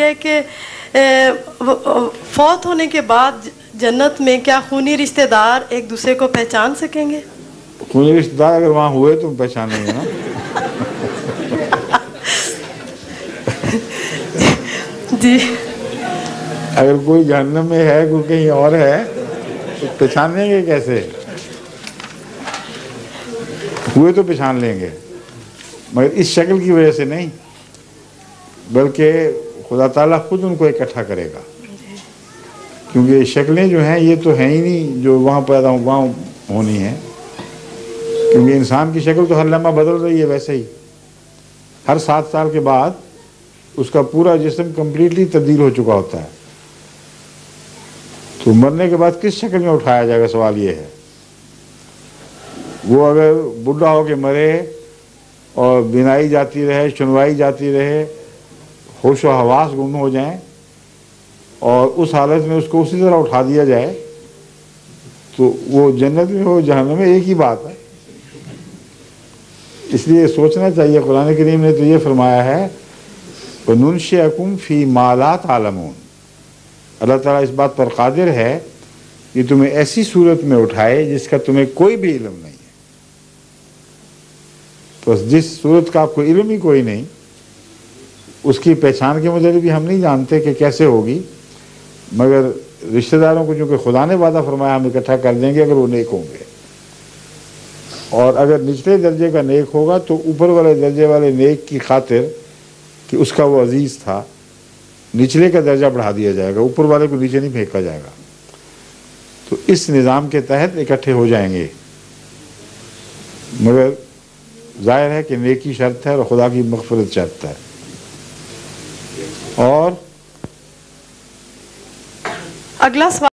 ہے کہ فوت ہونے کے بعد جنت میں کیا خونی رشتہ دار ایک دوسرے کو پہچان سکیں گے؟ خونی رشتہ دار اگر وہاں ہوئے تو پہچانیں گے نا. جی اگر کوئی جہنم میں ہے کوئی کہیں اور ہے تو پہچانیں گے کیسے؟ ہوئے تو پہچان لیں گے مگر اس شکل کی وجہ سے نہیں، بلکہ خدا تعالیٰ خود ان کو اکٹھا کرے گا، کیونکہ یہ شکلیں جو ہیں یہ تو ہیں ہی نہیں جو وہاں پیدا وہاں ہونی ہیں، کیونکہ انسان کی شکل تو ہر لمحہ بدل رہی ہے. ویسے ہی ہر 7 سال کے بعد اس کا پورا جسم کمپلیٹلی تبدیل ہو چکا ہوتا ہے. تو مرنے کے بعد کس شکل میں اٹھایا جائے گا، سوال یہ ہے. وہ اگر بڈھا ہو کے مرے اور بینائی جاتی رہے، سنوائی جاتی رہے، ہوش و حواس گم ہو جائیں اور اس حالت میں اس کو اسی طرح اٹھا دیا جائے تو وہ جنت میں ہو جہنم میں ایک ہی بات ہے. اس لیے سوچنا چاہیے. قرآن کریم نے تو یہ فرمایا ہے وَنُنشِئَكُمْ فِي مَا لَا تَعْلَمُونَ. اللہ تعالیٰ اس بات پر قادر ہے کہ تمہیں ایسی صورت میں اٹھائے جس کا تمہیں کوئی بھی علم نہیں ہے. بس جس صورت کا آپ کو علم ہی کوئی نہیں، اس کی پہچان کے متعلق بھی ہم نہیں جانتے کہ کیسے ہوگی، مگر رشتہ داروں کو چونکہ خدا نے وعدہ فرمایا ہم اکٹھا کر دیں گے اگر وہ نیک ہوں گے. اور اگر نچلے درجے کا نیک ہوگا تو اوپر والے درجے والے نیک کی خاطر کہ اس کا وہ عزیز تھا، نچلے کا درجہ بڑھا دیا جائے گا، اوپر والے کو نیچے نہیں پھینکا جائے گا. تو اس نظام کے تحت اکٹھے ہو جائیں گے، مگر ظاہر ہے کہ نیکی شرط ہے اور خدا کی مغفرت شرط ہے. اور اگلا سوال